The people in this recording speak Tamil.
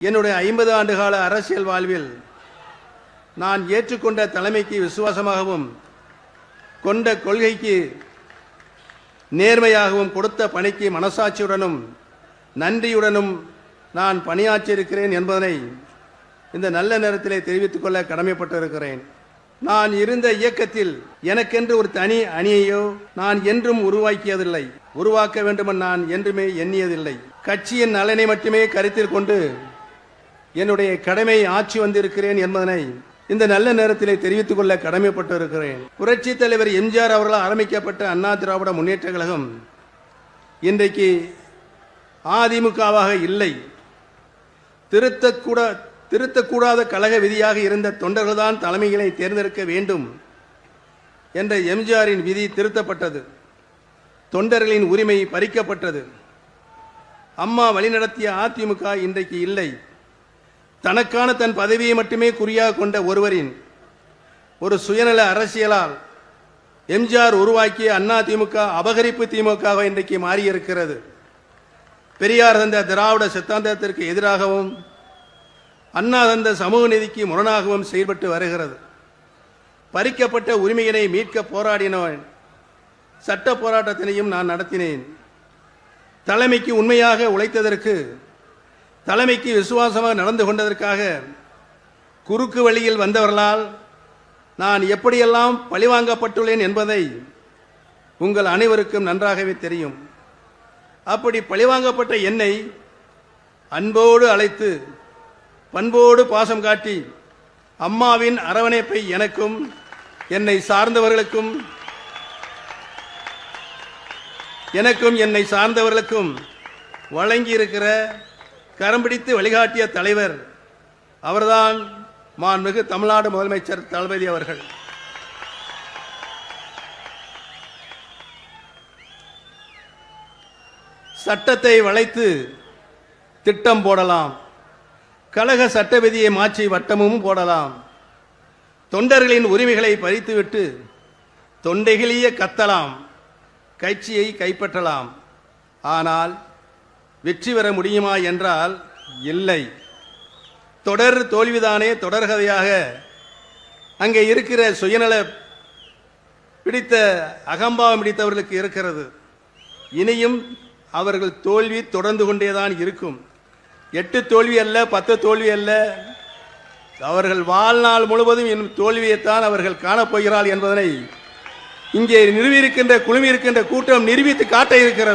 என்னுடைய 50 ஆண்டுகால அரசியல் வாழ்வில் நான் ஏற்றுக்கொண்ட தலைமைக்கு விசுவாசமாகவும் கொண்ட கொள்கைக்கு நேர்மையாகவும் கொடுத்த பணிக்கு மனசாட்சியுடனும் நன்றியுடனும் நான் பணியாற்றியிருக்கிறேன் என்பதனை இந்த நல்ல நேரத்திலே தெரிவித்துக் கொள்ள கடமைப்பட்டிருக்கிறேன். நான் இருந்த இயக்கத்தில் எனக்கென்று ஒரு தனி அணியையோ நான் என்றும் உருவாக்கியதில்லை, உருவாக்க வேண்டுமென நான் என்றுமே எண்ணியதில்லை. கட்சியின் நலனை மட்டுமே கருத்தில் கொண்டு என்னுடைய கடமை ஆட்சி வந்திருக்கிறேன் என்பதனை இந்த நல்ல நேரத்திலே தெரிவித்துக் கொள்ள கடமைப்பட்டிருக்கிறேன். புரட்சி தலைவர் எம்ஜிஆர் அவர்களால் ஆரம்பிக்கப்பட்ட அண்ணா திராவிட முன்னேற்ற கழகம் இன்றைக்கு அதிமுகவாக இல்லை. திருத்தக்கூடாத கழக விதியாக இருந்த தொண்டர்கள்தான் தலைமைகளை தேர்ந்தெடுக்க வேண்டும் என்ற எம்ஜிஆரின் விதி திருத்தப்பட்டது. தொண்டர்களின் உரிமை பறிக்கப்பட்டது. அம்மா வழிநடத்திய அதிமுக இன்றைக்கு இல்லை. தனக்கான தன் பதவியை மட்டுமே குறியாக கொண்ட ஒருவரின் ஒரு சுயநல அரசியலால் எம்ஜிஆர் உருவாக்கிய அண்ணா திமுக அபகரிப்பு திமுக இன்றைக்கு மாறியிருக்கிறது. பெரியார் தந்த திராவிட சித்தாந்தத்திற்கு எதிராகவும் அண்ணா தந்த சமூக நீதிக்கு முரணாகவும் செயல்பட்டு வருகிறது. பறிக்கப்பட்ட உரிமையினை மீட்க போராடினேன். சட்ட போராட்டத்தினையும் நான் நடத்தினேன். தலைமைக்கு உண்மையாக உழைத்ததற்கு, தலைமைக்கு விசுவாசமாக நடந்து கொண்டதற்காக குறுக்கு வழியில் வந்தவர்களால் நான் எப்படியெல்லாம் பழிவாங்கப்பட்டுள்ளேன் என்பதை உங்கள் அனைவருக்கும் நன்றாகவே தெரியும். அப்படி பழிவாங்கப்பட்ட என்னை அன்போடு அழைத்து பண்போடு பாசம் காட்டி அம்மாவின் அரவணைப்பை எனக்கும் என்னை சார்ந்தவர்களுக்கும் வழங்கியிருக்கிற கரம் பிடித்து வழிகாட்டிய தலைவர் அவர்தான் மாண்புமிகு தமிழ்நாடு முதலமைச்சர் தளபதி அவர்கள். சட்டத்தை வளைத்து திட்டம் போடலாம், கழக சட்ட விதியை மாற்றி வட்டமும் போடலாம், தொண்டர்களின் உரிமைகளை பறித்துவிட்டு தொண்டைகளிய கத்தலாம், கட்சியை கைப்பற்றலாம். ஆனால் வெற்றி பெற முடியுமா என்றால் இல்லை. தொடர் தோல்விதானே தொடர்கதையாக அங்கே இருக்கிற சுயநல பிடித்த அகம்பாவம் பிடித்தவர்களுக்கு இருக்கிறது. இனியும் அவர்கள் தோல்வி தொடர்ந்து கொண்டேதான் இருக்கும். 8 தோல்வி அல்ல, 10 தோல்வி அல்ல, அவர்கள் வாழ்நாள் முழுவதும் இன்னும் தோல்வியைத்தான் அவர்கள் காணப்போகிறார்கள் என்பதனை இங்கே நிறுவியிருக்கின்ற குழுமியிருக்கின்ற கூட்டம் நிரூபித்து காட்ட இருக்கிறது.